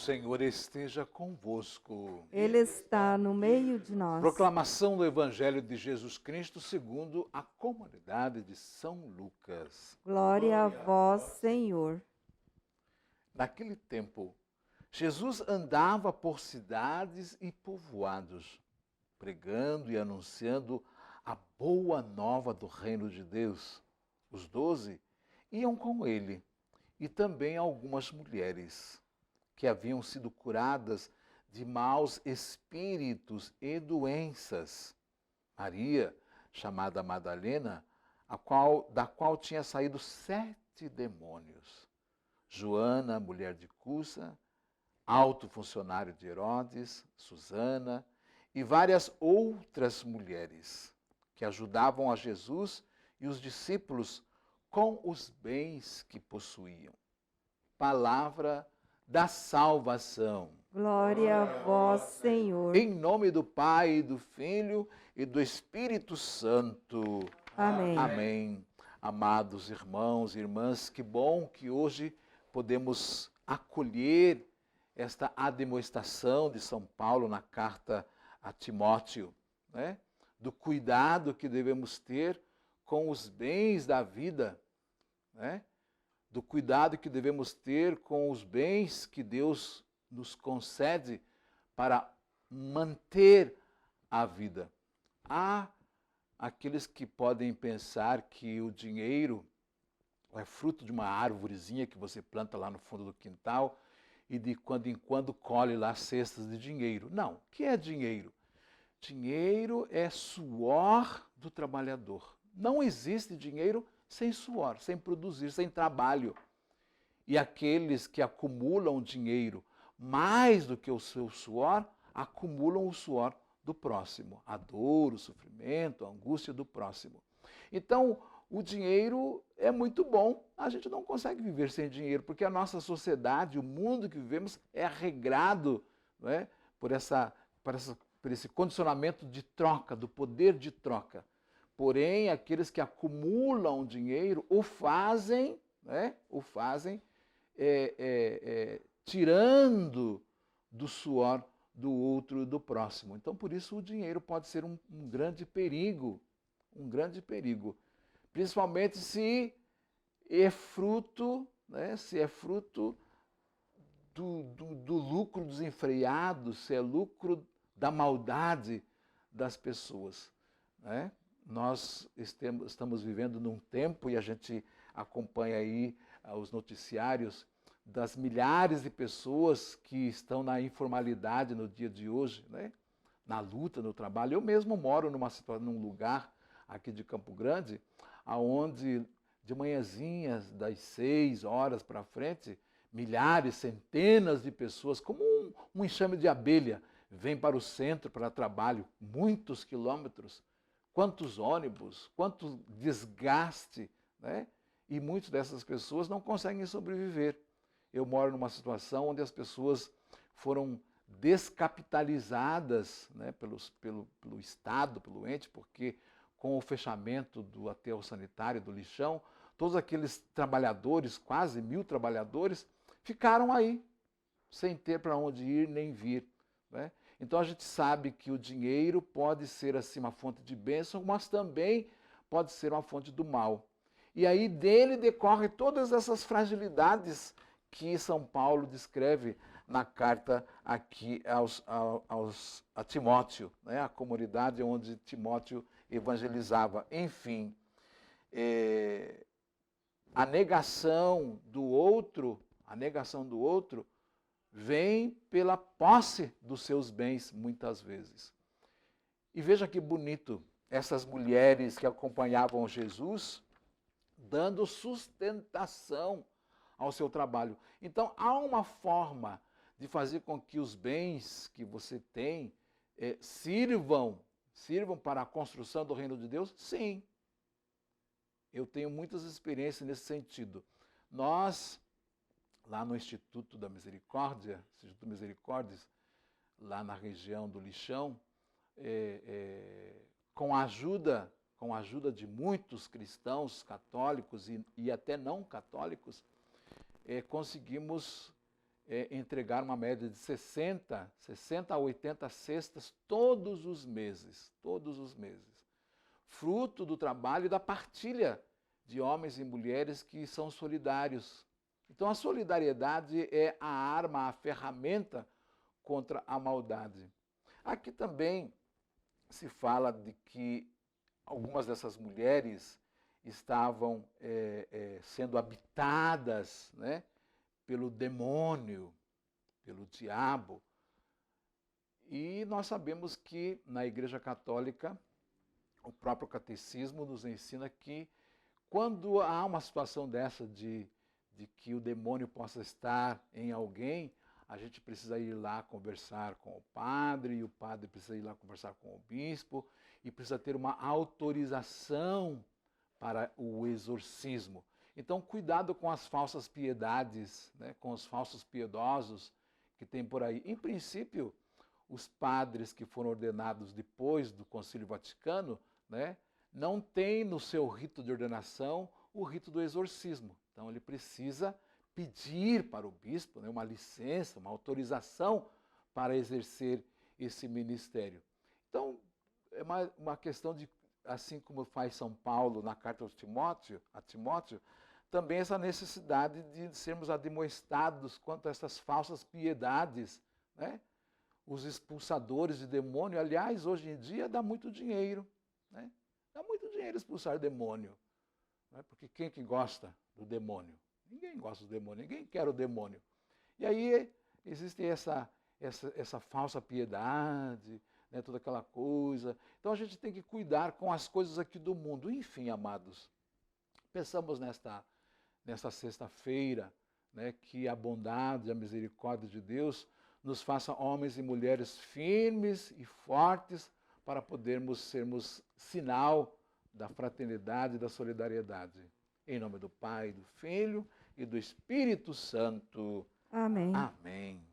Senhor esteja convosco. Ele está no meio de nós. Proclamação do Evangelho de Jesus Cristo segundo a comunidade de São Lucas. Glória a vós, Senhor. Naquele tempo, Jesus andava por cidades e povoados, pregando e anunciando a boa nova do reino de Deus. Os 12 iam com ele, e também algumas mulheres que haviam sido curadas de maus espíritos e doenças. Maria, chamada Madalena, da qual tinha saído 7 demônios. Joana, mulher de Cusa, alto funcionário de Herodes, Susana e várias outras mulheres que ajudavam a Jesus e os discípulos com os bens que possuíam. Palavra da salvação. Glória a vós, Senhor. Em nome do Pai, do Filho e do Espírito Santo. Amém. Amém. Amados irmãos e irmãs, que bom que hoje podemos acolher esta admoestação de São Paulo na carta a Timóteo, né? Do cuidado que devemos ter com os bens da vida, né? Do cuidado que devemos ter com os bens que Deus nos concede para manter a vida. Há aqueles que podem pensar que o dinheiro é fruto de uma árvorezinha que você planta lá no fundo do quintal e de quando em quando colhe lá cestas de dinheiro. Não. O que é dinheiro? Dinheiro é suor do trabalhador. Não existe dinheiro sem suor, sem produzir, sem trabalho. E aqueles que acumulam dinheiro mais do que o seu suor, acumulam o suor do próximo, a dor, o sofrimento, a angústia do próximo. Então, o dinheiro é muito bom, a gente não consegue viver sem dinheiro, porque a nossa sociedade, o mundo que vivemos, é regrado, não é? por esse condicionamento de troca, do poder de troca. Porém, aqueles que acumulam dinheiro o fazem, né? Tirando do suor do outro e do próximo. Então, por isso, o dinheiro pode ser um grande perigo, principalmente se é fruto, né? Se é fruto do lucro desenfreado, se é lucro da maldade das pessoas, né? Nós estamos vivendo num tempo, e a gente acompanha aí os noticiários das milhares de pessoas que estão na informalidade no dia de hoje, né? Na luta, no trabalho. Eu mesmo moro num lugar aqui de Campo Grande, onde de manhãzinhas, das 6 horas para frente, milhares, centenas de pessoas, como um enxame de abelha, vêm para o centro para trabalho, muitos quilômetros. Quantos ônibus, quanto desgaste, né? E muitas dessas pessoas não conseguem sobreviver. Eu moro numa situação onde as pessoas foram descapitalizadas, né, pelo Estado, pelo ente, porque com o fechamento do aterro sanitário, do lixão, todos aqueles trabalhadores, quase 1.000 trabalhadores, ficaram aí, sem ter para onde ir nem vir, né? Então a gente sabe que o dinheiro pode ser assim uma fonte de bênção, mas também pode ser uma fonte do mal. E aí dele decorrem todas essas fragilidades que São Paulo descreve na carta aqui a Timóteo, né? A comunidade onde Timóteo evangelizava. Enfim, a negação do outro vem pela posse dos seus bens, muitas vezes. E veja que bonito, essas mulheres que acompanhavam Jesus, dando sustentação ao seu trabalho. Então, há uma forma de fazer com que os bens que você tem sirvam para a construção do reino de Deus? Sim. Eu tenho muitas experiências nesse sentido. Nós, lá no Instituto da Misericórdia, Instituto Misericórdias, lá na região do Lixão, com a ajuda de muitos cristãos católicos e até não católicos, conseguimos entregar uma média de 60 a 80 cestas todos os meses, fruto do trabalho e da partilha de homens e mulheres que são solidários. Então a solidariedade é a arma, a ferramenta contra a maldade. Aqui também se fala de que algumas dessas mulheres estavam sendo habitadas, né, pelo demônio, pelo diabo. E nós sabemos que na Igreja Católica, o próprio catecismo nos ensina que quando há uma situação dessa de que o demônio possa estar em alguém, a gente precisa ir lá conversar com o padre, e o padre precisa ir lá conversar com o bispo, e precisa ter uma autorização para o exorcismo. Então, cuidado com as falsas piedades, né, com os falsos piedosos que tem por aí. Em princípio, os padres que foram ordenados depois do Concílio Vaticano, né, não têm no seu rito de ordenação o rito do exorcismo. Então, ele precisa pedir para o bispo, né, uma licença, uma autorização para exercer esse ministério. Então, é uma questão de, assim como faz São Paulo na carta a Timóteo, também essa necessidade de sermos admoestados quanto a essas falsas piedades, né? Os expulsadores de demônio, aliás, hoje em dia dá muito dinheiro, né? Dá muito dinheiro expulsar demônio, né? Porque quem que gosta do demônio? Ninguém gosta do demônio, ninguém quer o demônio. E aí existe essa falsa piedade, né? Toda aquela coisa. Então a gente tem que cuidar com as coisas aqui do mundo. Enfim, amados, pensamos nesta sexta-feira, né, que a bondade e a misericórdia de Deus nos faça homens e mulheres firmes e fortes para podermos sermos sinal da fraternidade e da solidariedade. Em nome do Pai, do Filho e do Espírito Santo. Amém. Amém.